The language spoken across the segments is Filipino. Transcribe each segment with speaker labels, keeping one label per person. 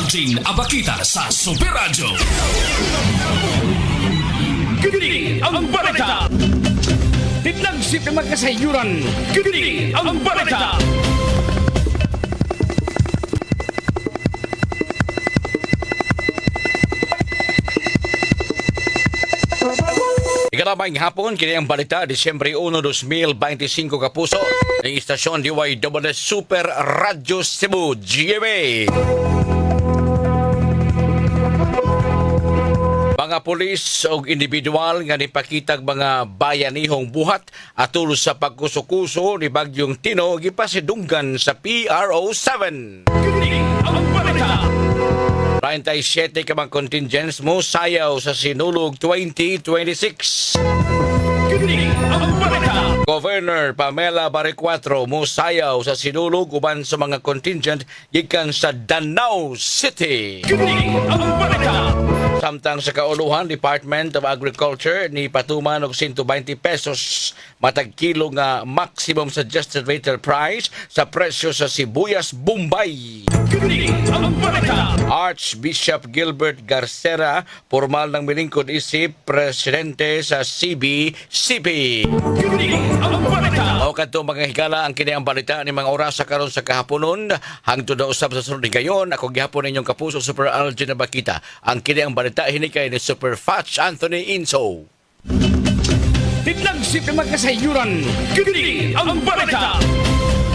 Speaker 1: Alvin Abakita sa Super Radio. Kini ang balita. Tidlagsip ng magkasayuran. Kini ang balita. Ikalamang hapon, kini ang balita, Disyembre 1, 2025 kapuso, ng istasyon DYWS Super Radio Cebu, GMA. Mga pulis o individual nga nipakitag mga bayanihong buhat atol sa pagkuso-kuso ni Bagyong Tino gipasidunggan sa PRO7. Kini ang balita. 97 ka mga contingents mo sayaw sa Sinulog 2026. Kini ang balita. Governor Pamela Barrecuatro mo sayaw sa Sinulog uban sa mga contingent gikan sa Danau City. Kini ang balita. Samtang sa kauluhan, Department of Agriculture ni patuman og 120 pesos matag kilo nga maximum suggested retail price sa presyo sa sibuyas Bombay. Kini ang balita. Archbishop Gilbert Garcera formal ng milingkod isip presidente sa CBCP. Kini ang balita. O kadto mga higala ang kini ang balita ni mga oras sa karon sa kahaponon hangtod na usab sa sunod gayon. Ako gihapon ninyong kapuso Super Alvin Abakita. Ang kini ang balita hinikay ni Super Fats Anthony Inso. Tidlagsip ng magkasayuran. Kini ang balita.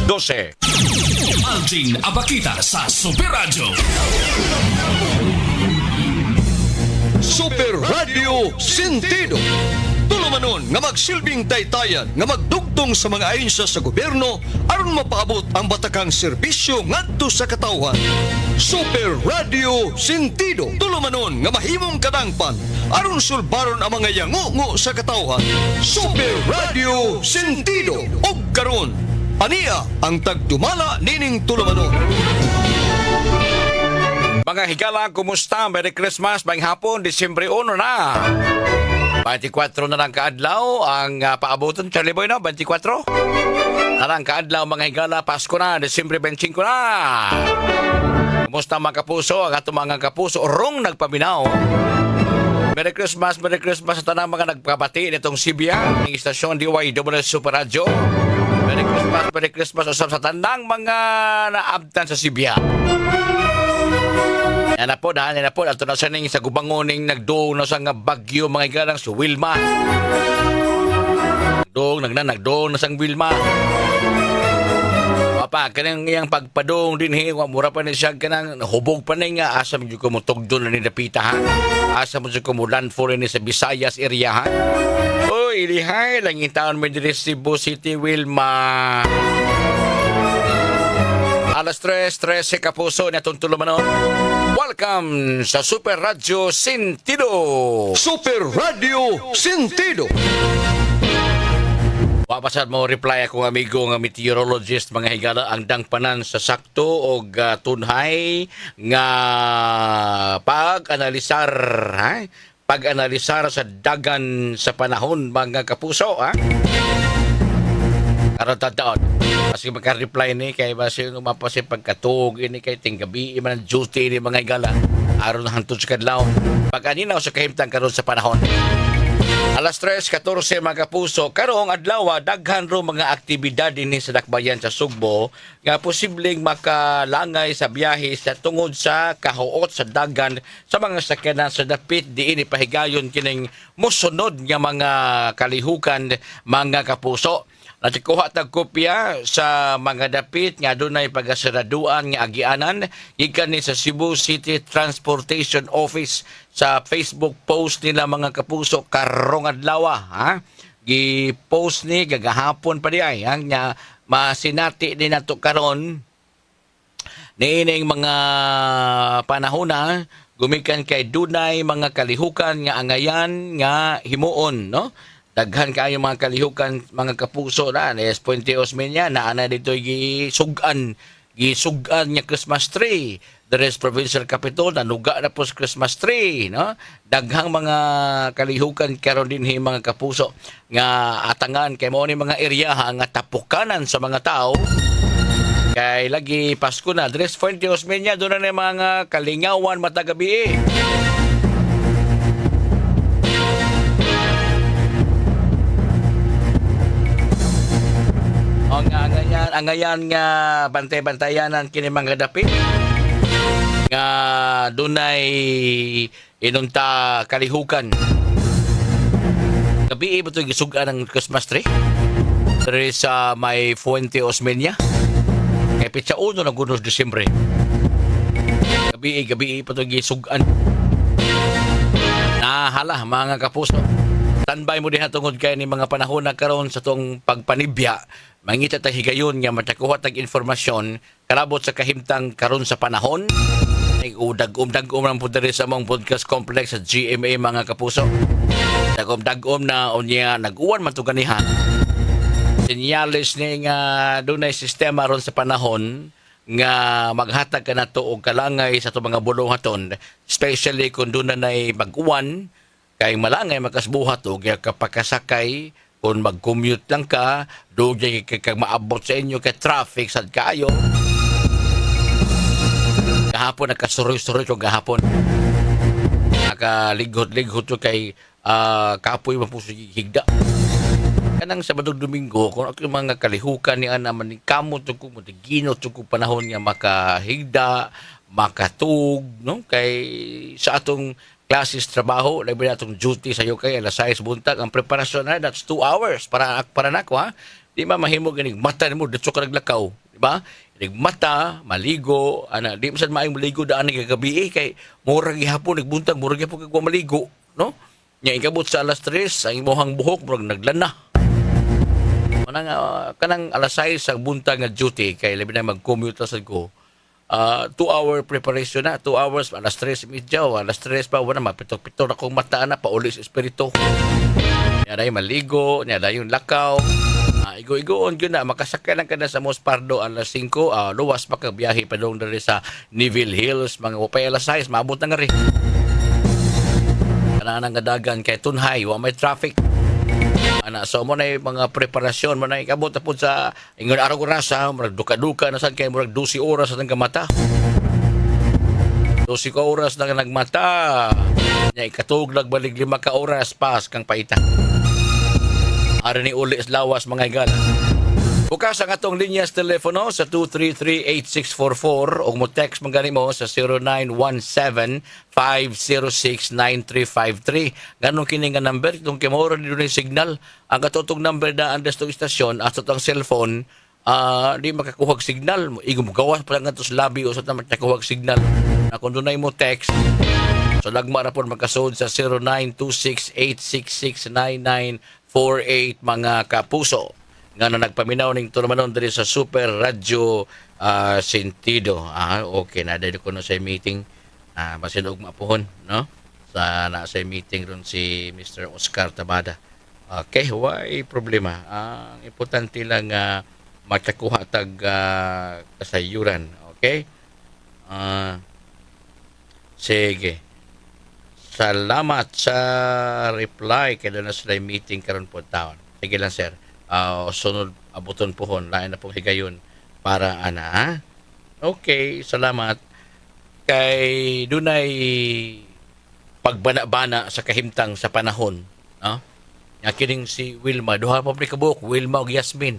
Speaker 1: 12. Alvin Abakita sa Super Radio.
Speaker 2: Super Radio Sentido. Tulumanon nga magsilbing taytayan nga magdugtong sa mga ahensya sa gobyerno aron mapaabot ang batakang serbisyo ngadto sa katawhan. Super Radio Sentido. Tulumanon nga mahimong kadangpan aron sulbaron ang mga yangungo sa katawhan. Super Radio Sentido. Og karon aniya ang tagdumala nining tulumanon.
Speaker 1: Mga higala, kumusta? Merry Christmas, bang hapon, Disyembre 1 na. 24 na lang kaadlaw ang paaboton, Charlie Boy, no? 24? Na lang kaadlaw, mga higala, Pasko na, Disyembre 25 na. Kumusta mga kapuso? Ang atong mga kapuso, rong nagpaminaw. Merry Christmas sa tanang mga nagpapati nitong Sibya, ng istasyon DYWS Super Radio. Merry Christmas usap sa tanang mga naabtan sa Sibya. Yan na po, ato na sa ning sa gubangoning nagdoong na sa nga bagyo mga higalang si Wilma. Nagdoong na sang Wilma. Papa, kanang iyang pagpadong din mura pa ni siya kanang hubog pa ni nga asa mo ko mo tugdon na ni dapita ha. Asa mo ko mo landfall ni sa Visayas area ha. Oy, ilihay lang yung taon mo diri Cebu City, Wilma. Alas 3:13 kapuso na itong tulumanon. Welcome sa Super Radio Sentido.
Speaker 2: Super Radio Sentido.
Speaker 1: Papasad mo reply akong amigo nga meteorologist mga higala ang dangpanan sa sakto o tunhay nga pag-analisar ha? Pag-analisar sa dagan sa panahon mga kapuso ha? Karon tataon. Kasi magka-reply ni kay basi mapasi pagkatug ini kay tinggabi man duty ni mga higala aron hantod sa kadlaw. Pag-aninaw sa kahimtang karon sa panahon. Alas 3:14 mga kapuso, karong adlaw daghan ro mga aktibidad dinhi sa dakbayan sa Sugbo nga posibleng makalangay sa biyahe sa tungod sa kahuot sa dagan sa mga sakyanan sa dapit diin ipahigayon kining mosunod nga mga kalihukan mga kapuso. Natikuha tag kopya sa mga dapit nga dunay pagasaraduan nga agianan gikan ni sa Cebu City Transportation Office sa Facebook post nila mga kapuso karong adlaw ha. Gi-post ni gagahapon pa di ay nga masinati din nato karon niining mga panahona gumikan kay dunay mga kalihukan nga angayan nga himuon no. Daghan kaayo mga kalihukan mga kapuso na Puente Osmeña na ana dito gisugan nya Christmas tree. The rest provincial capital nanuga na po sa Christmas tree no. Daghang mga kalihukan karon dinhi mga kapuso nga atangan kay mao ni mga area nga tapukanan sa mga tao Kay lagi Pasko na, Dres Fuente Osmeña, doon na mga kalingawan matagabi. Angayan nga bantay-bantayanan kini mga dapit nga dunay inunta kalihukan. Gabi ba ito gisugan ng Christmas tree? Dari sa may Fuente Osmeña. Kaya pitsa uno ng Gunos Disyembre. Gabi pa ito gisugan. Nahala mga kapuso. Standby mo diha tungod kay ni mga panahon na karon sa tong pagpanibya. Mangita ta higayon nga matakuha tag informasyon karabot sa kahimtang karon sa panahon. Ay dag-um lang po diri sa mong podcast complex sa GMA mga kapuso. Dag-um na unya nag-uwan man to ganiha. Senyales ni nga dunay sistema ron sa panahon nga maghatag ka nato og kalangay sa to mga bulungaton, especially kung doon na mag-uwan kay malangay makasbuhat og kapakasakay kung mag-commute lang ka, doon kag maabot sa inyo kay traffic sad kaayo. Kahapon nakasuroy-suroy ko gahapon. Nakalighot-lighot ko kay kapoy man po higda. Kanang Sabado Domingo kung ako mga kalihukan ni ana man kamot ko mo ginot ko panahon nga makahigda, makatug, no? Kay sa atong classes trabaho, labi na itong duty sa iyo kay alas 6 buntag. Ang preparasyon na, that's 2 hours para nako, ha? Di ba mahimo ganing mata mo, dito ka naglakaw. Di ba? Mata, maligo, di mo sad maayong maligo daan ni kagabi kay murag gihapon nagbuntag, murag gihapon kag maligo, no? Nya ikabot sa alas 3, ang imong buhok murag naglana. Kanang alas 6 sa buntag nga duty kay labi na mag-commute sad ko. 2-hour preparation na, 2 hours, alas 3:30, alas 3 pa, wala, mapitok-pitok na kong mata na, paulis espiritu. Niya na yung maligo, niya na yung lakaw, igo-igoon yun na, makasakay lang ka na sa Mospardo, alas 5, luwas pa kang biyahe pa doon rin sa Neville Hills, mga wapay alas 6, maabot na nga rin. Kananang dagan kay Tunhay, wa may traffic. So mo na yung mga preparasyon mo na ikabot na po sa ingon araw ko rasa murag duka-duka na sad kay murag 12 oras na nagmata 12 ka oras na nagmata nya ikatuglag balik 5 ka oras pas kang paita ari ni uli lawas mga igala. Bukas ang atong linya sa telepono sa 233-8644 o mo text man gani mo sa 0917-506-9353. Ganun kini nga number, itong kimoro ni doon signal. Ang katutong number na andas itong istasyon at itong cellphone, di makakuhag signal. Igong gawas pa lang ito sa labi o sa tamat makakuhag signal. Na kung doon mo text, so lagma na po magkasod sa 0926-866-9948 mga kapuso. Nga na nagpaminaw ning turmanon diri sa Super Radio Sentido. Okay na dahil ko na sa meeting. Basin og mapuhon, no? Sa na sa meeting ron si Mr. Oscar Tabada. Okay, why problema. Ang importante lang makakuha tag kasayuran, okay? Sige. Salamat sa reply kay na sila meeting karon po taon. Sige lang sir. Sunod abuton pohon lain na pong higayon para ana. Okay, salamat. Kay dunay pagbana-bana sa kahimtang sa panahon, no? Nga kining si Wilma, duha pa kabuk, Wilma ug Yasmin.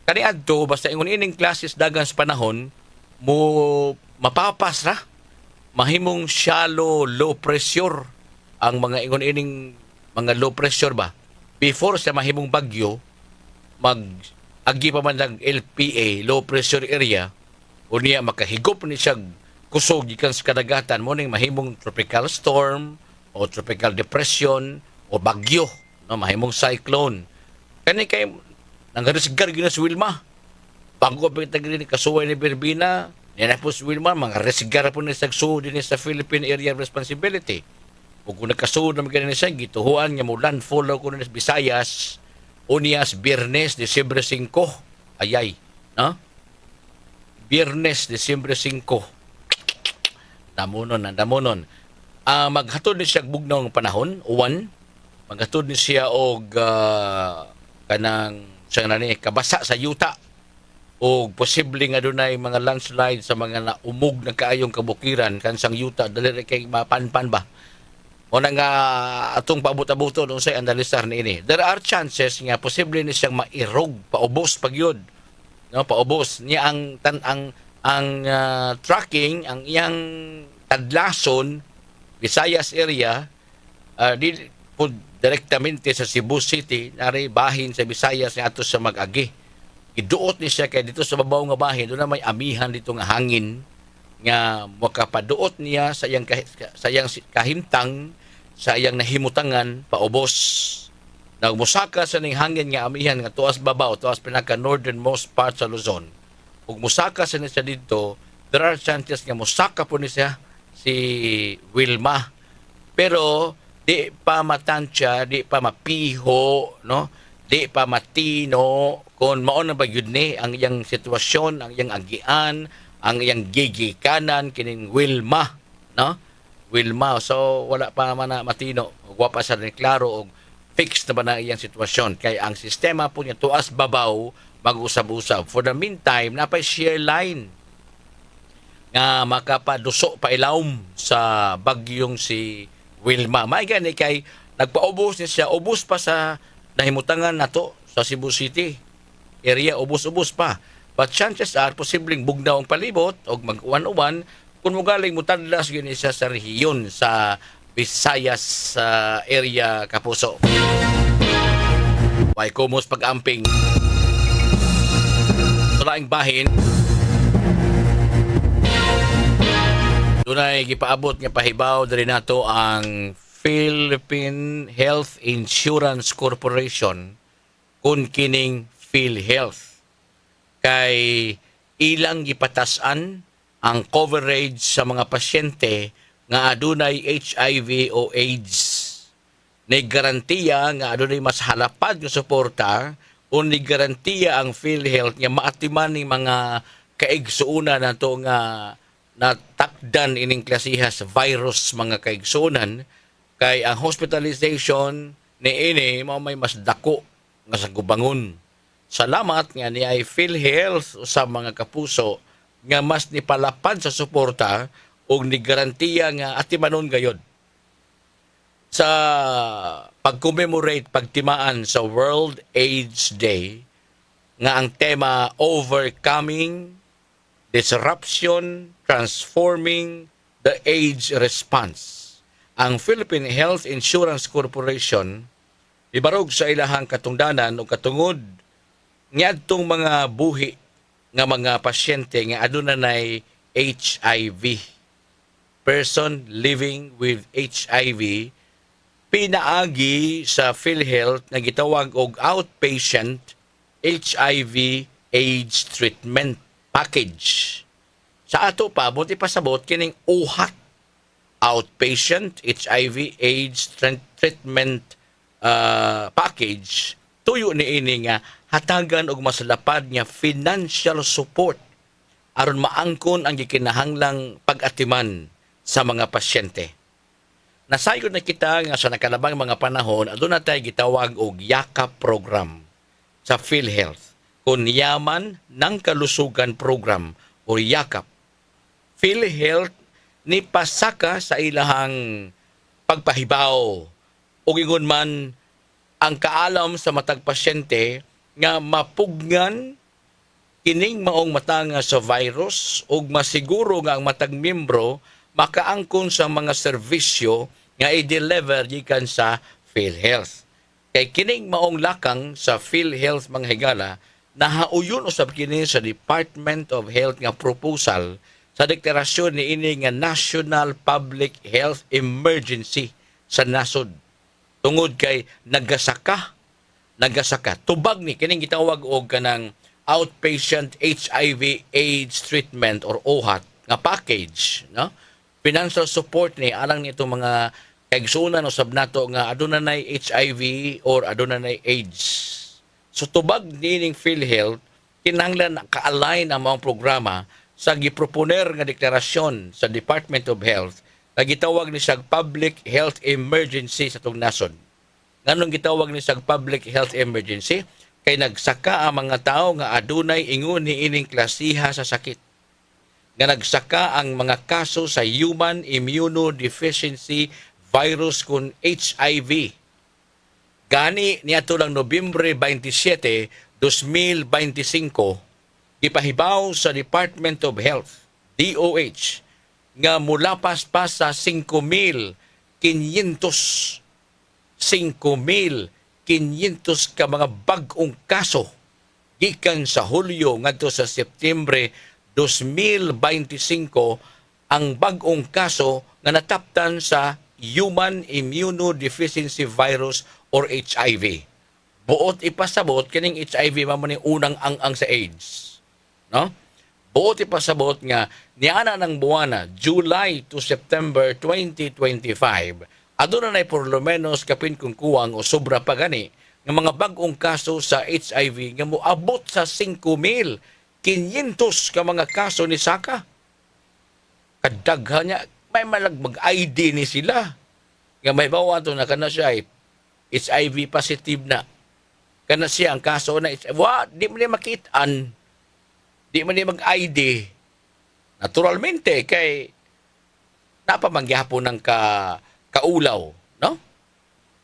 Speaker 1: Kani adto basta ingon ining classes dagan sa panahon mo mapapas ra. Mahimong shallow low pressure ang mga ingon ining mga low pressure ba. Before sa mahimong bagyo, agi pa man lang LPA, low pressure area, o niya makahigop ni siya kusog gikan sa kadagatan mo ning mahimong tropical storm o tropical depression o bagyo, no, mahimong cyclone. Kani kay nangarisgar gyud na si Wilma. Bago pa tagri ni kasuway ni Berbina, niya po si Wilma mga resgar po ni sagsu din sa Philippine Area of Responsibility. Ug kung nagkasuod na magana ni siya, gituhuan nga mo landfall ko na sa Visayas, Unias, Biyernes, Disyembre 5. Ayay, no? Biyernes, Disyembre 5. Damonon. Maghatod ni siya bugnaw ng panahon, uwan. Maghatod ni siya og kanang siya na ni kabasa sa yuta. o posible nga dunay mga landslide sa mga naumog na kaayong kabukiran kansang yuta dali kay mapanpan ba o na nga atong paabot-abuton unsay analisar niini. There are chances nga posible ni siyang mairog paubos pagyud, no, paubos niya ang tracking ang iyang tadlason Visayas area di po direktamente sa Cebu City nari bahin sa Visayas nga ato sa mag-agi. Iduot ni siya kay dito sa babaw nga bahin doon na may amihan dito nga hangin nga makapaduot niya sa iyang kahimtang sa iyang nahimutangan paubos. Nagmusaka sa ning hangin nga amihan nga tuas babaw, tuas pinaka northernmost part sa Luzon. Ug musaka sa niya dito, there are chances nga musaka po ni siya si Wilma. Pero di pa matansya, di pa mapiho, no? Di pa matino kung mao na ba yun ni ang iyang sitwasyon, ang iyang agian, ang iyang gigikanan kining Wilma, no? Wilma, so wala pa man na matino, wapa sa rin klaro og fixed na ba na iyang sitwasyon kay ang sistema po niya tuas babaw mag-usab-usab. For the meantime, napay share line nga makapaduso pa ilawom sa bagyong si Wilma. May gani kay nagpaubos niya siya, ubos pa sa nahimutangan nato sa Cebu City area, ubos-ubos pa. But chances are, posibleng bugnaw ang palibot o mag-uwan-uwan kung magaling mutadlas yun isa sa rehiyon sa Visayas area Kapuso. Why kumos pag-amping sa laing bahin dunay gipaabot nga pahibaw diri nato ang Philippine Health Insurance Corporation kun kining PhilHealth kay ilang gipatasan ang coverage sa mga pasyente nga adunay HIV o AIDS. Ni garantiya nga adunay mas halapad nga suporta o ni garantiya ang PhilHealth nga maatiman ni mga kaigsuonan nato nga natakdan ining klasiha sa virus mga kaigsuonan kay ang hospitalization ni ini mao may mas dako nga sa gubangon. Salamat nga ni ay PhilHealth sa mga kapuso nga mas nipalapad sa suporta ug ni garantiya nga atimanon gayod sa pag-commemorate pagtimaan sa World AIDS Day nga ang tema Overcoming Disruption Transforming the AIDS Response. Ang Philippine Health Insurance Corporation ibarog sa ilahang katungdanan o katungod niadtong mga buhi nga mga pasyente nga aduna nay HIV. Person living with HIV pinaagi sa PhilHealth nga gitawag og outpatient HIV AIDS treatment package. Sa ato pa buti pasabot kining uhat outpatient HIV AIDS treatment package. Tuyo ni ini nga hatagan og mas lapad nga financial support aron maangkon ang gikinahanglang pag-atiman sa mga pasyente. Nasayod na kita nga sa nakalabang mga panahon aduna tay gitawag og YAKAP program sa PhilHealth kun Yaman ng Kalusugan program o YAKAP. PhilHealth ni pasaka sa ilahang pagpahibaw o ingon man ang kaalam sa matag pasyente nga mapugnan kining maong matanga sa virus ug masiguro nga ang matag miyembro makaangkon sa mga serbisyo nga i-deliver gikan sa PhilHealth. Kay kining maong lakang sa PhilHealth mga higala nahauyon usab kini sa Department of Health nga proposal sa deklarasyon ni ini nga National Public Health Emergency sa nasod. Tungod kay nagasaka tubag ni kining gitawag og kanang outpatient HIV AIDS treatment or OHAT nga package, no? Financial support ni alang nito mga kaigsuonan usab nato nga aduna nay HIV or aduna nay AIDS. So tubag nining PhilHealth kinahanglan ka-align ang mga programa sa giproponer nga deklarasyon sa Department of Health na gitawag ni siyang Public Health Emergency sa tong nasod. Nganong gitawag ni siyang Public Health Emergency? kay nagsaka ang mga tao nga adunay ingon niining klasiha sa sakit. Nga nagsaka ang mga kaso sa human immunodeficiency virus kun HIV. Gani niadto lang Nobyembre 27, 2025, gipahibaw sa Department of Health, DOH, nga mulapas pa sa 5,500 ka mga bag-ong kaso gikan sa Hulyo ngadto sa Setyembre 2025 ang bag-ong kaso nga nataptan sa human immunodeficiency virus or HIV. Buot ipasabot kining HIV mamo ni unang ang sa AIDS, no? Buot ipasabot nga niana ng buwana July to September 2025 aduna nay por lo menos kapin kung kuwang o sobra pa gani nga mga bag-ong kaso sa HIV nga moabot sa 5,500 ka mga kaso ni Saka. Kadaghan niya, may malag mag-ID ni sila. Nga may bawa to na kana siya HIV positive na. Kana siya ang kaso na di mo niya makitaan. Di mo niya mag-ID. Naturalmente, kay napamanggihapon ng kaulaw. No?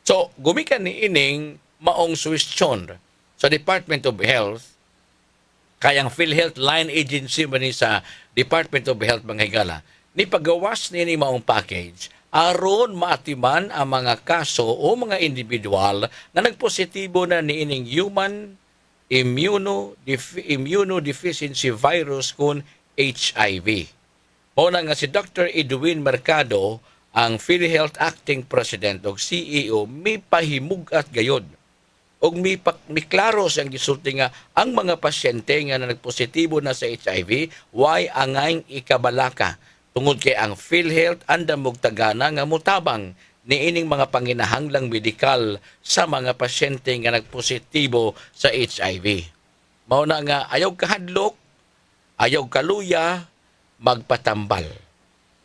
Speaker 1: So, gumikan ni ining maong suwestyon sa Department of Health, kayang PhilHealth Line Agency man ni sa Department of Health mga higala, ni pagawas ni maong package aron maatiman ang mga kaso o mga individual na nagpositibo na niining human immunodeficiency virus kun HIV. Muna nga si Dr. Edwin Mercado, ang PhilHealth Acting President o CEO, may pahimugat gayod. O may klaro siyang gisulti nga ang mga pasyente nga nagpositibo na sa HIV, why angay ikabalaka. Tungod kay ang PhilHealth andam og tagana nga mutabang niining mga panginahanglang medikal sa mga pasyente nga nagpositibo sa HIV. Mao na nga ayaw kahadlok, ayaw kaluya, magpatambal.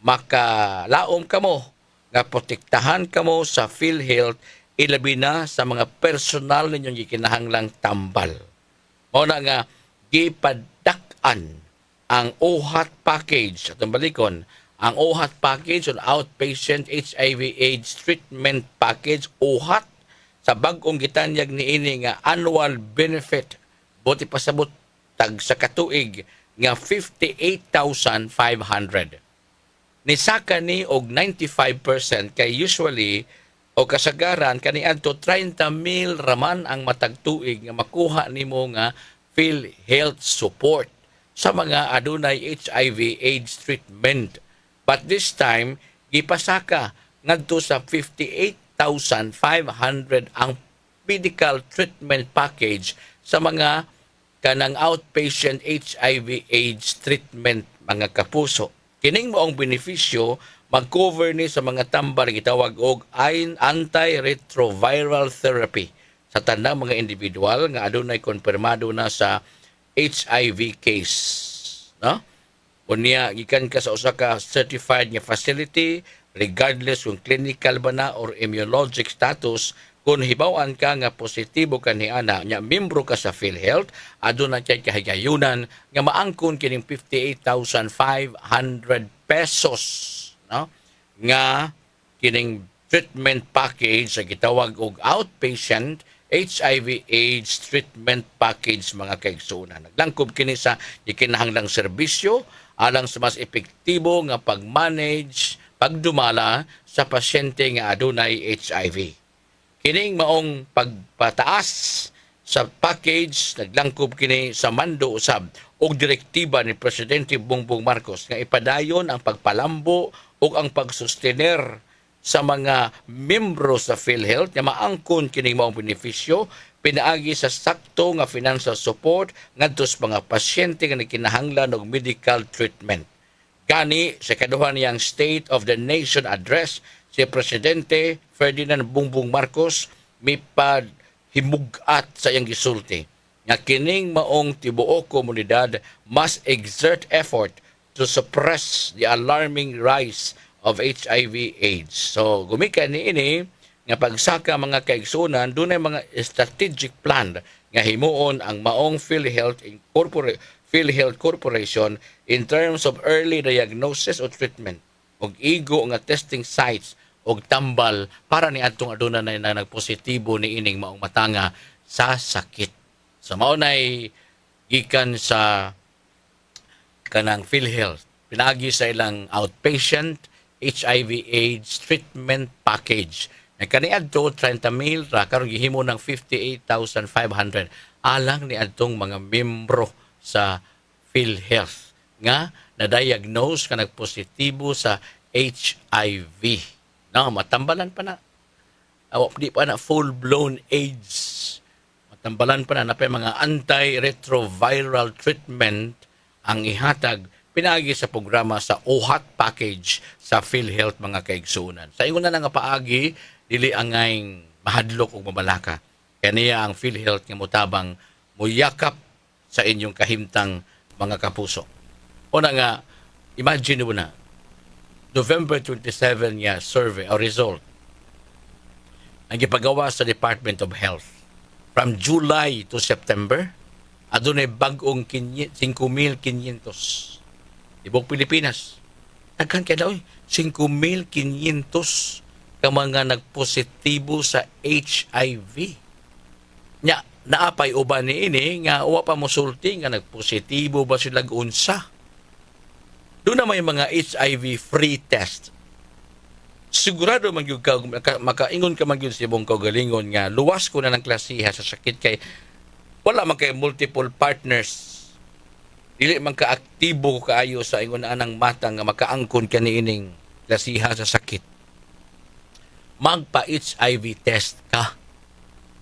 Speaker 1: Makalaom kamo nga protektahan kamo sa PhilHealth ilabi na sa mga personal ninyong gikinahanglang tambal. Mao na nga gipadak-an ang OHAT package at balikon ang OHAT package on outpatient HIV AIDS treatment package OHAT sa bag-ong gitanyag niini nga annual benefit buti pasabot tag sa katuig nga 58,500. Nisaka ni og 95% kay usually o kasagaran kaniadto 30,000 raman ang matag tuig nga makuha nimo nga PhilHealth support sa mga adunay HIV AIDS treatment. But this time gipasaka ngadto sa 58,500 ang medical treatment package sa mga kanang outpatient HIV AIDS treatment mga kapuso. Kining moong benepisyo mag-cover ni sa mga tambal gitawag og antiretroviral therapy sa tanang mga individual nga adunay konfirmado na sa HIV case, no? Unya gikan ka sa usa ka certified nga facility regardless kung clinical ba na or immunologic status. Kung hibaw-an ka nga positibo ka ni ana nya membro ka sa PhilHealth, aduna kay kahigayunan nga maangkon kining 58,500 pesos, no? Nga kining treatment package sa gitawag og outpatient HIV AIDS treatment package mga kaigsunan. Naglangkob kini sa ikinahanglang serbisyo alang sa mas epektibo nga pag-manage, pagdumala sa pasyente nga adunay HIV. Kining maong pagpataas sa package naglangkob kini sa mando usab og direktiba ni Presidente Bongbong Marcos nga ipadayon ang pagpalambo ug ang pagsustener sa mga membro sa PhilHealth nga maangkon kining maong benepisyo pinaagi sa sakto nga financial support ngadto sa mga pasyente nga nagkinahanglan og medical treatment. Gani sa kaduha niyang State of the Nation address, si Presidente Ferdinand Bongbong Marcos may himugat sa iyang gisulti nga kining maong tibuok komunidad must exert effort to suppress the alarming rise of HIV AIDS. So gumikan ni ini nga pagsaka mga kaigsunan dunay mga strategic plan nga himuon ang maong PhilHealth Corporation in terms of early diagnosis o treatment og igo nga testing sites og tambal para ni adtong aduna na nagpositibo ni ining maong matanga sa sakit. So mao nay gikan sa kanang PhilHealth pinagi sa ilang outpatient HIV/AIDS treatment package. Kaniadto 30,000 ra karon gihimo ng 58,500 alang ni adtong mga miyembro sa PhilHealth nga na-diagnose ka nagpositibo sa HIV. No, matambalan pa na. Di pa na full-blown AIDS. Matambalan pa na napay mga antiretroviral treatment ang ihatag pinagi sa programa sa OHAT package sa PhilHealth mga kaigsunan. Sa ingon na nga paagi, dili angay mahadlok o mabalaka. Kaniya ang PhilHealth nga mutabang muyakap sa inyong kahimtang mga kapuso. Una nga, imagine mo na, November 27 nga survey or result ang gipagawa sa Department of Health. From July to September, adunay bag-ong 5,500 ibong Pilipinas. Daghan kay daw 5,500 ka mga nagpositibo sa HIV. Nya naapay uban ni ini nga wa pa mosulti nga nagpositibo ba sila unsa. Doon na may mga HIV free test. Sigurado man gyud ka makaingon ka man gyud sa ibong kaugalingon nga luwas ko na ng klasiha sa sakit kay wala man kay multiple partners. Dili man ka-aktibo kaayo sa ingon anang mata nga makaangkon ka niining klasiha sa sakit. Magpa-HIV test ka.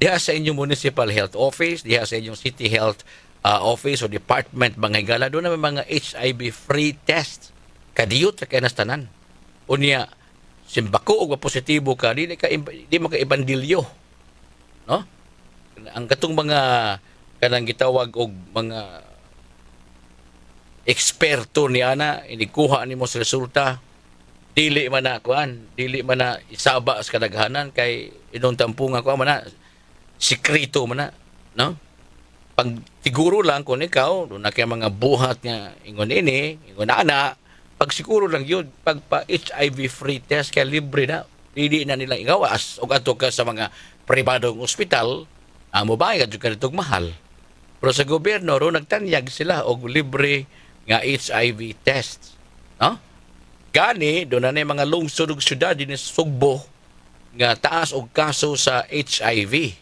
Speaker 1: Diha sa inyong municipal health office, diha sa inyong city health office o department mga higala, doon na may mga HIV free test. Kadiyot sa kanastanan. Unya, simbako o positibo ka, di maka ibandilyo. No? Ang katong mga kanang gitawag og mga eksperto ni ana inikuha nimo sa resulta dili man na isaba sa kadaghanan kay inong tampungan ko man na sikreto man na, no? Pag siguro lang kung ikaw do na kay mga buhat nga ingon ana pag siguro lang yun pag pa HIV free test kay libre na dili na nila igawas og adto ka sa mga pribadong ospital mo bayad jud ka nitong mahal. Pero sa gobyerno ro nagtanyag sila og libre nga HIV test. No? Gani, doon na mga lungsod ug syudad din sa Sugbo nga taas og kaso sa HIV.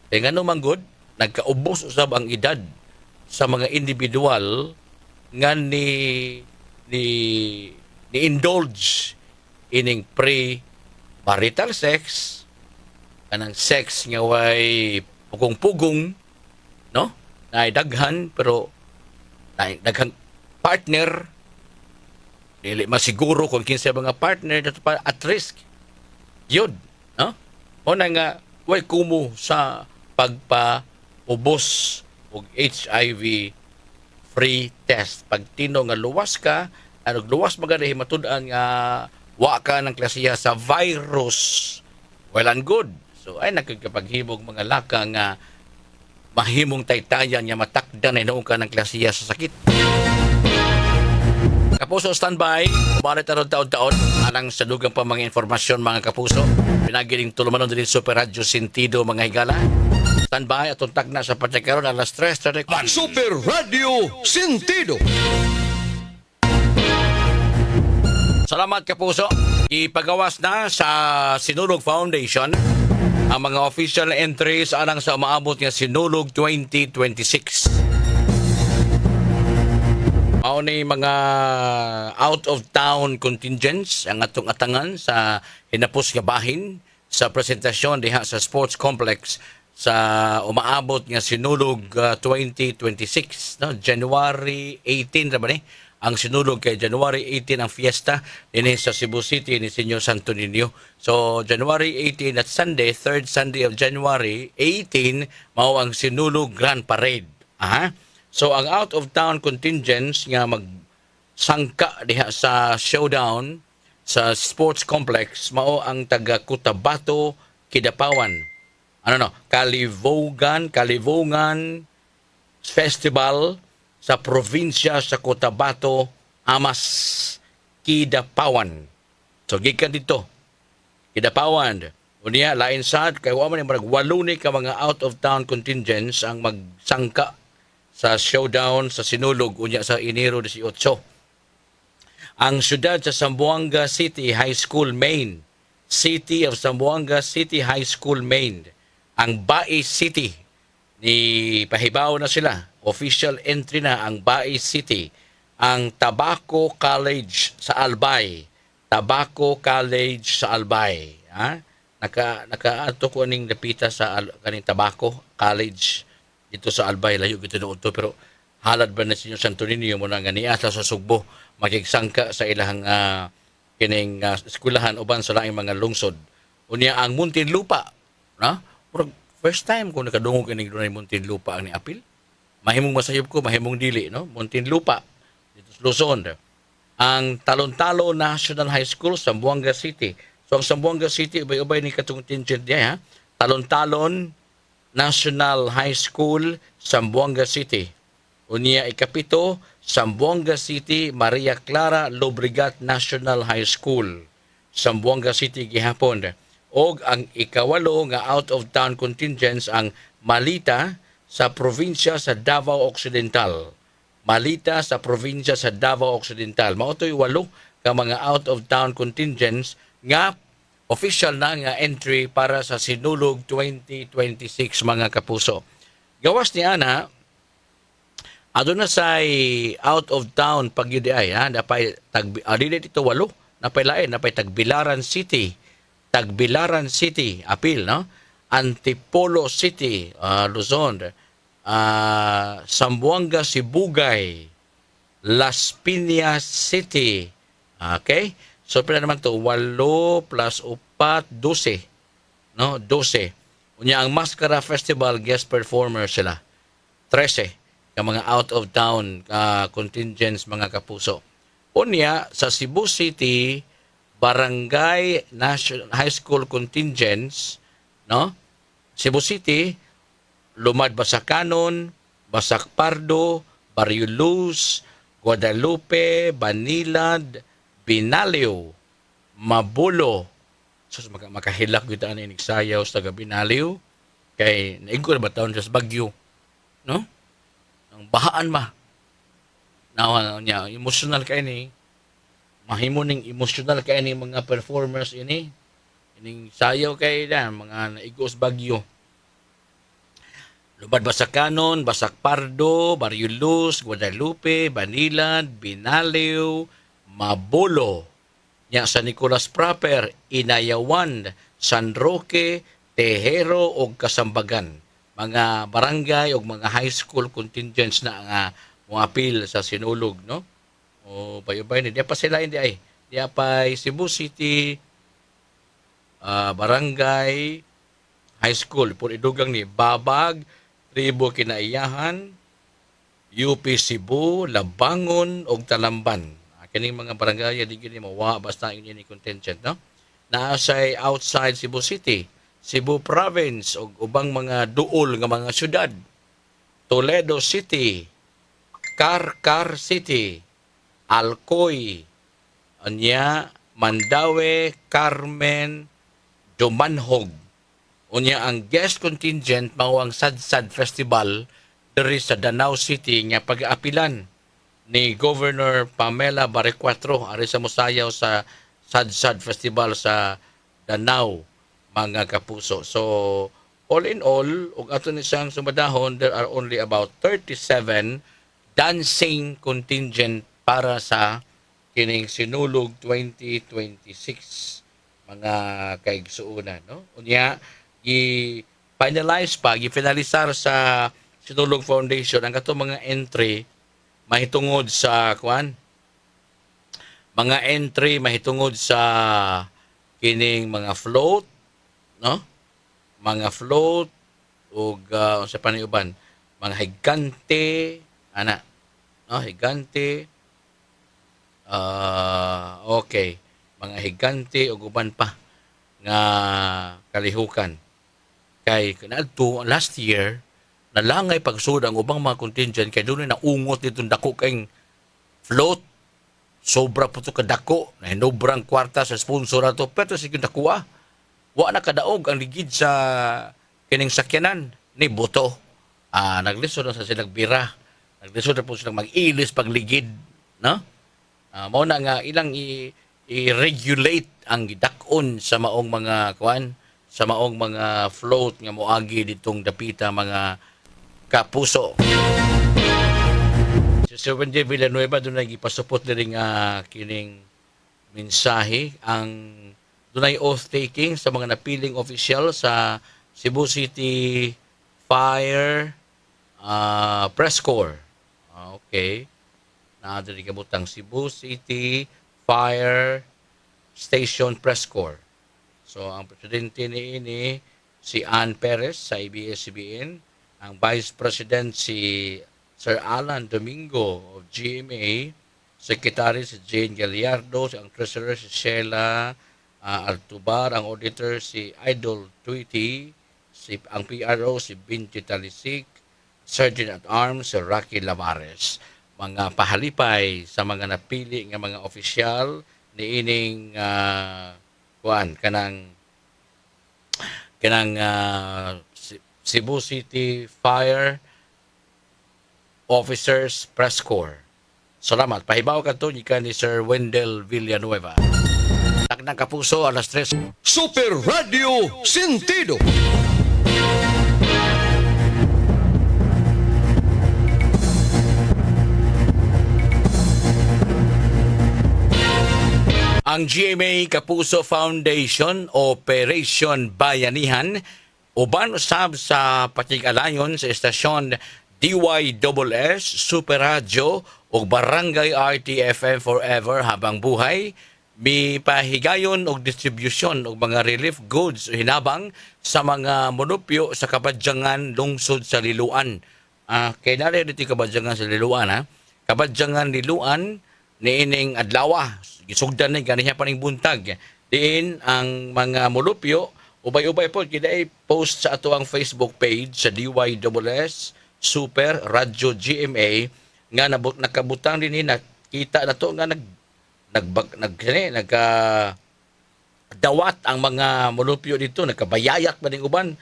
Speaker 1: E nga naman good, nagkaubos usab ang edad sa mga individual nga ni indulge ining pre-marital sex, kanang sex nga way pugong-pugong, no? Na daghan pero daghang partner dili masiguro kung kinsa mga partner dato pa at risk yun, no? Una nga way kumo sa pagpaubos og HIV free test pag tino nga luwas ka ano luwas magana himatud-an nga wa ka ng klasiya sa virus well and good so ay nagkapaghimog mga laka nga mahimong taytayan nga matakdan ay noong ka ng klasiya sa sakit. Kapuso, standby. Umalit na ron taon-taon. Alang sa dugang pa mga informasyon, mga kapuso. Pinagiling tulumanon din Super Radio Sentido, mga higala. Standby at untak na sa patikaroon alas 3:34.
Speaker 2: Super Radio Sentido.
Speaker 1: Salamat, kapuso. Ipagawas na sa Sinulog Foundation ang mga official entries alang sa umaabot nga Sinulog 2026. Mao ni mga out-of-town contingents ang atong atangan sa hinapos nga bahin sa presentasyon diha sa sports complex sa umaabot nga Sinulog 2026, no? January 18 ra ba ni? Ang Sinulog kay January 18 ang fiesta dinhi sa Cebu City ni Senyor Santo Niño. So January 18 at Sunday, third Sunday of January 18 mao ang Sinulog Grand Parade. Aha. So ang out-of-town contingents nga magsangka diha sa showdown sa sports complex mao ang taga Cotabato, Kidapawan. Kalibungan Festival sa probinsya sa Cotabato, Amas, Kidapawan. So gikan dito, Kidapawan. Unya lain sad kay wa man marag walo ni ka mga out of town contingents ang magsangka sa showdown sa Sinulog unya sa Enero 18. Ang syudad sa Zamboanga City High School, Maine. City of Zamboanga City High School, Maine. Ang Bae City ni pahibaw na sila. Official entry na ang Bae City. Ang Tabaco College sa Albay. Tabaco College sa Albay. Ha? Nakaato ko aning napita sa kaning Tabaco College dito sa Albay. Layo gito doon to pero halad ba na sinyo Santo Niño mo na ganiasa sa Sugbo magigsangka sa ilang kining eskwelahan uban sa laing mga lungsod. Unya ang Muntinlupa, na? First time ko nakadungog kining dunay Muntinlupa ang niapil. Mahimong masayop ko, mahimong dili, no? Muntinlupa dito sa Luzon. Ang Talon-Talo National High School sa Zamboanga City. So ang Zamboanga City ubay-ubay ni katong contingent niya, ha? Talon-Talon National High School sa Zamboanga City. Unya ikapito, Zamboanga City Maria Clara Lobregat National High School, Zamboanga City gihapon. Og ang ikawalo nga out of town contingents ang Malita sa probinsya sa Davao Occidental. Malita sa probinsya sa Davao Occidental. Mao toy walo ka mga out of town contingents nga official na nga entry para sa Sinulog 2026 mga kapuso. Gawas ni ana aduna say out of town pag yun ay ha napay dili dito walo napay lain napay Tagbilaran City apil no Antipolo City Luzon Zamboanga Sibugay Las Piñas City okay so pila naman to 8 plus 4 12 no 12 unya ang Mascara Festival guest performer sila 13 ka mga out of town contingents mga kapuso. Unya sa Cebu City Barangay National High School contingents, no? Cebu City Lumad Basakanon, Basak Pardo, Barrio Luz, Guadalupe, Banilad, Binalio, Mabulo. So makahilak gyud ani ning sayaw sa Binalio kay naigko na ba taon sa Bagyo, no? Ang bahaan nawa niya emotional kay ni mahimo ning emotional kay ni mga performers ining sayaw kay da mga naigos Bagyo. Lubad Basakanon, Basak Pardo, Barrio Luz, Guadalupe, Banilad, Binalio, Mabulo, nya sa Nicolas Proper, Inayawan, San Roque, Tejero ug Kasambagan. Mga barangay o mga high school contingents na nga muapil sa Sinulog, no? O bayubay ni diya pa sila hindi ay. Diya pa Cebu City barangay high school pud idugang ni Babag, Tribo Kinaiyahan, UP Cebu, Labangon ug Talamban. Kining mga barangay di gini mawa basta ini contingent, no? Naasay outside Cebu City, Cebu Province ug ubang mga duol nga mga syudad. Toledo City, Carcar City, Alcoy, anya Mandaue, Carmen, Dumanhog. Unya ang guest contingent mao ang Sadsad Festival diri sa Danau City nga pag-aapilan ni Governor Pamela Barrecuatro ari sa mosayaw sa Sadsad Festival sa Danau mga kapuso. So all in all, ug ato ni siyang sumadahon, there are only about 37 dancing contingent para sa kining Sinulog 2026 mga kaigsuonan, no? Unya i-finalize pa, i-finalisar sa Sinulog Foundation ang ato mga entry mahitungod sa mga entry mahitungod sa kining mga float, no? Mga float ug sa paniuban mga higante ana, no? Higante okay, mga higante ug uban pa nga kalihukan. kay kanadto last year nalangay pagsud ang ubang mga contingent kay dunay naungot nitong dako kay float sobra po to kadako na hinobrang kwarta sa sponsor ato pero sige nakuha wa na kadaog ang ligid sa kining sakyanan ni boto naglisod na sa silang bira naglisod na po silang mag-ilis pagligid no mao na nga ilang i-regulate ang gidakon sa maong mga kuan sa maong mga float nga moagi ditong dapita mga kapuso. Si Sir Wendy Villanueva doon ay ipasupot na rin kining mensahe ang doon ay oath-taking sa mga napiling official sa Cebu City Fire Press Corps. Okay. Naadari kabutang Cebu City Fire Station Press Corps. So, ang presidente ni si Ann Perez sa ABS-CBN, ang Vice President si Sir Alan Domingo of GMA, Secretary si Jane Gallardo, ang Treasurer si Sheila Altubar, ang Auditor si Idol Tweety, ang PRO si Binti Talisik, Sergeant at Arms si Rocky Lamares. Mga pahalipay sa mga napili nga mga opisyal ni ining kanang Cebu City Fire Officers Press Corps. Salamat. Pahibaw ka to ni Sir Wendell Villanueva. Taknang kapuso, alas 3.
Speaker 2: Super Radio Sentido.
Speaker 1: Ang GMA Kapuso Foundation Operation Bayanihan uban usab sa patig-alayon sa estasyon DYSS, Super Radio ug Barangay RTFM Forever habang buhay mipahigayon og distribusyon og mga relief goods o hinabang sa mga monopyo sa Kabadyangan lungsod sa Liloan. Kay nari dito Kabadyangan sa Liloan Kabadyangan Liloan niining adlaw gisugdan ni ganiha paning buntag diin ang mga molupyo ubay-ubay po kiday post sa ato ang Facebook page sa DYSS Super Radio GMA nga nakabutang din nakita na to nga dawat ang mga molupyo dito nakabayayak pa ning uban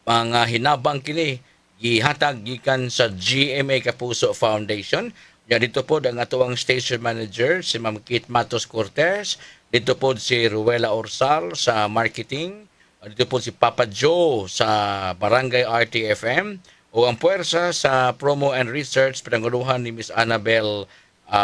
Speaker 1: mga hinabang kini gihatag gikan sa GMA Kapuso Foundation. Ya dito po ang atuang station manager si Ma'am Kit Matos Cortez, dito po si Ruela Orsal sa marketing, dito po si Papa Joe sa Barangay RTFM o ang puwersa sa promo and research pinanguluhan ni Miss Annabel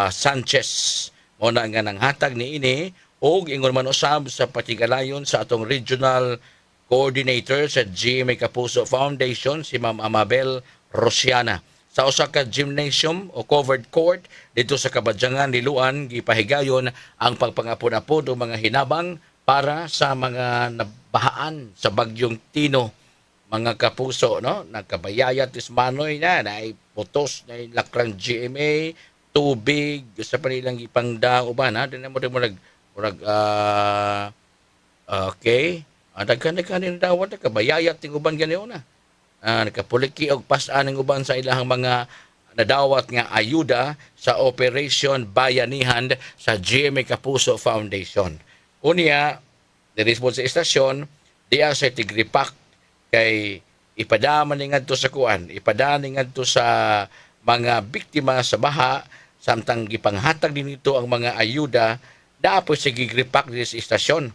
Speaker 1: Sanchez. Muna nga nang hatag ni ini o ingon man usab sa patigalayon sa atong regional coordinator sa GMA Kapuso Foundation si Ma'am Amabel Rosiana. Sa usa ka gymnasium o covered court dito sa Kabadyangan Liloan gipahigayon ang pagpangapon-apon o mga hinabang para sa mga nabahaan sa bagyong Tino. Mga kapuso no nagkabayayat ismanoy na putos na lakrang GMA tubig sa panilang ipangdaang uban dinay mo okay daghan dawat kabayayat ting uban gani na. Nakapuliki og pas-an ng uban sa ilahang mga nadawat nga ayuda sa Operation Bayanihan sa GMA Kapuso Foundation. Unya, diri sa estasyon, diya sa tigripak kay ipadama ni ngadto sa kuan, ipadama ni ngadto sa mga biktima sa baha samtang gipanghatag din ito ang mga ayuda dapat sa gigripak diri sa estasyon.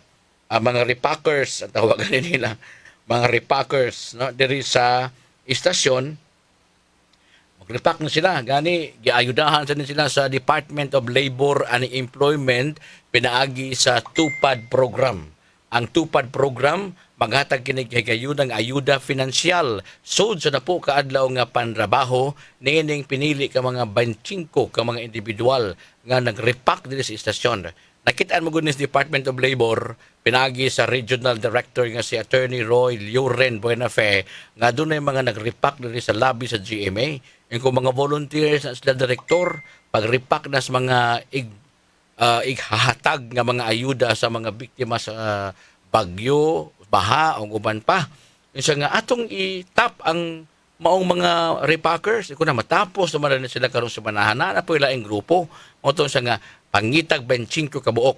Speaker 1: Ang mga repackers ang tawagan nila mga repackers no diri sa istasyon mag-repack na sila gani giayudahan sa sila sa Department of Labor and Employment pinaagi sa TUPAD program. Ang TUPAD program maghatag kini kayudang ayuda finansyal sud sa napo kaadlaw nga panrabaho niining pinili ka mga 25 ka mga individual nga nag-repack diri sa istasyon. Nakitaan mo gunis Department of Labor, pinagi sa Regional Director nga si Attorney Roy Lloren Buenafe, nga doon ay mga nag-repack na sa lobby sa GMA. Yung kung mga volunteers na sila director, pag-repack na sa mga ighahatag nga mga ayuda sa mga biktima sa bagyo, baha, o uban pa. Isa nga atong i-tap ang maong mga repackers. Iko na matapos naman na sila karon sa manahan na po ilaing grupo. Mo to siya nga pangitag 25 kabuok.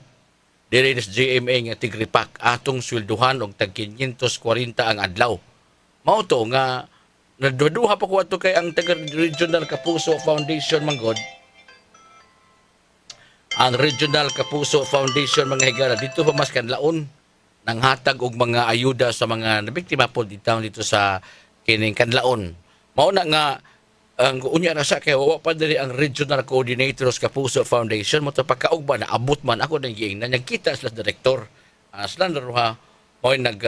Speaker 1: Diri sa GMA nga tig-repack atong swelduhan og tag 540 ang adlaw. Mao to nga naduduha pa ko ato kay ang taga Regional Kapuso Foundation manggod. Ang Regional Kapuso Foundation mga higala dito pa mas kanlaon nang hatag og mga ayuda sa mga nabiktima po dito sa kining kanlaon. Mao na nga ang unya na sa kay wa pa diri ang Regional Coordinator sa Kapuso Foundation mo to pagkaugba na abot man ako nang giingnan nagkita sila direktor. Sila naruha mo nag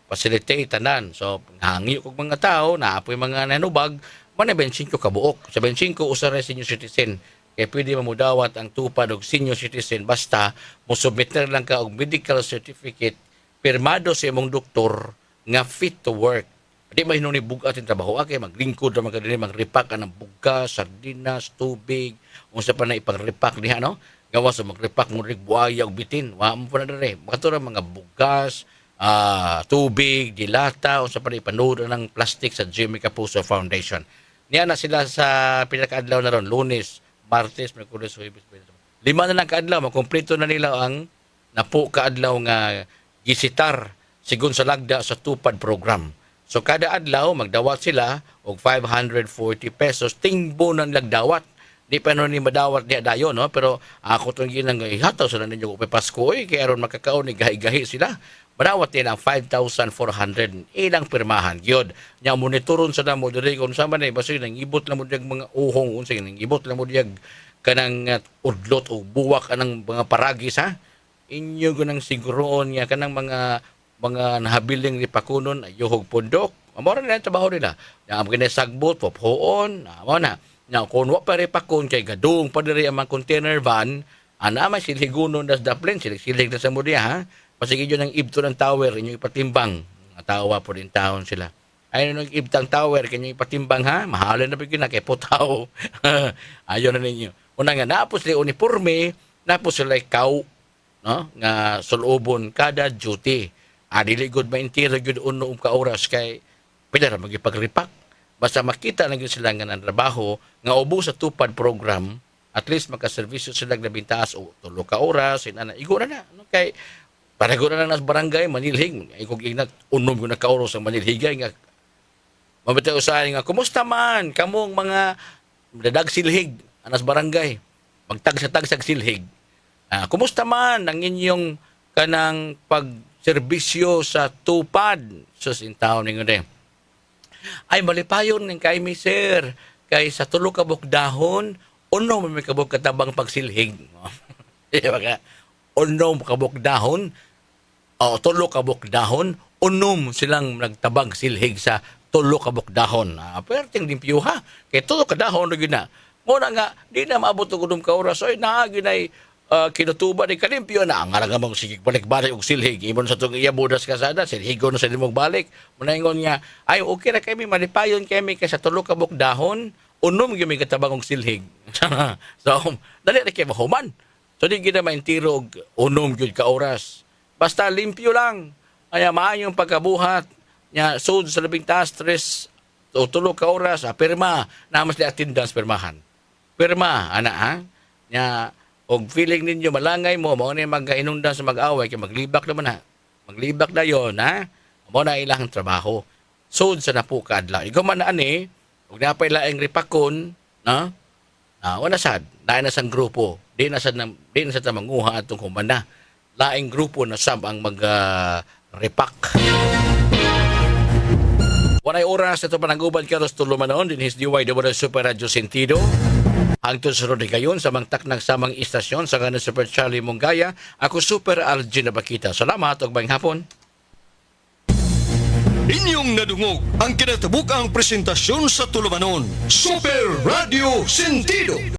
Speaker 1: facilitate tanan. So hangi og mga tao na apoy mga nanubag man 25 kabuok. Sa 25 usa ra senior citizen. Kaya pwede mamudawat ang tupad og senior citizen basta mo submiter lang ka og medical certificate pirmado sa imong doktor nga fit to work. Di ba hinuni bugat ang trabaho kay maglingkod ra man kadiri magrepack ang bugas, sardinas, tubig, unsa pa na ipang-repack diha no? Gawas sa magrepack mo rig buaya og bitin. Wa mo pa na diri. Makatura mga bugas, tubig, dilata, unsa pa na ipanood ng plastic sa Jimmy Kapuso Foundation. Niya na sila sa pinakaadlaw na ron, Lunes, Martes, Miyerkules, Huwebes, Biyernes. 5 na lang kaadlaw, makumpleto na nila ang napo kaadlaw nga gisitar sigon sa lagda sa tupad program. So kada adlaw magdawat sila og 540 pesos tingbo ng lagdawat. Di pa no ni madawat niya dayon no, pero ako tong ginang ihataw sa ninyo upay Pasko kay aron makakaon ni gahi-gahi sila. Madawat nila ang 5,400 ilang pirmahan gyud. Nya monitoron sa namo diri kung sa man basi nang ibot lang mo diag mga uhong unsa nang ibot lang mo diag kanang udlot o buwak anang mga paragis ha. Inyo gunang siguroon niya kanang mga nahabiling ni pakunon ayuhog pundok. Amo ra na trabaho nila. Ang ginasagbot pophoon, amo na. Nya kun wa pa repakon kay gadung pa diri ang mga container van, ana may silhigunon das daplin silig na sa mudiya ha. Pasige yun ang ibto ng tower, inyo ipatimbang. Tawa po din taon sila. Ayun ang ibtang tower, kanyo ipatimbang ha. Mahalan na bigyan na kay potaw. Ayun na ninyo. Una nga, napos sila uniforme, napos sila ikaw, no? Nga sulubon kada duty. Dili good maintira good uno ka oras kay pwede ra magipagripak. Basta makita na sila nga ng trabaho, nga ubo sa tupad program, at least makaservisyo sila nabintaas o 3 ka oras, igo na. No? Kay para ko na nas barangay Manilhig ay kung ignat unom ko nakaoros ang Manilhigay nga mabitaw usahay nga kumusta man kamong mga dadag silhig anas barangay magtag sa silhig kumusta man ang inyong kanang pagserbisyo sa tupad sus in town ningon ay malipayon ning kay mi sir kay sa 3 ka bukdahon unom may kabuk katabang pagsilhig di ba ka unom ka bukdahon 3 ka bukdahon, unom silang nagtabag silhig sa 3 ka bukdahon. Perting limpyo ha. Kaya 3 ka dahon na gina. Muna nga, di na maabot ng unom ka oras. Ay, naginay kinutuba ni kalimpyo na. Ang nga mong sigig balik-balik og silhig. Ibon sa itong iyabudas kasada, silhigo na sa limong balik. Muna ingon nga, ay, okay na kami, malipayon kami kaya sa 3 ka bukdahon, unom kami katabang og silhig. So, dali na kayo mahuman. So, di gina maintiro og unom yun ka oras. Basta limpyo lang. Ay maayong pagkabuhat. Nya sud sa labing taas 3 o 3 ka oras pirma na mas li attendance pirmahan. Pirma ana ha. Nya og feeling ninyo malangay mo mao ni mag-inundan sa mag-away kay maglibak naman ha. Maglibak na yon ha. Mao na ilang trabaho. Sud sa napo ka adlaw. Ikaw man ani og napay laing ripakon na wala sad. Dahil na sang grupo. Di na sa manguha atong humana. Laing grupo na sab ang mag-repack. Walay oras ito pananguban karos tulumanon din his DYW Super Radio Sentido. Hangtod sa Rodi kayon sa mangtak ng samang istasyon sa kanan Super Charlie Mongaya. Ako Super Algina Bakita. Salamat og maayong hapon.
Speaker 2: Inyong nadungog ang kinatabuk ang presentasyon sa tulumanon Super Radio Sentido.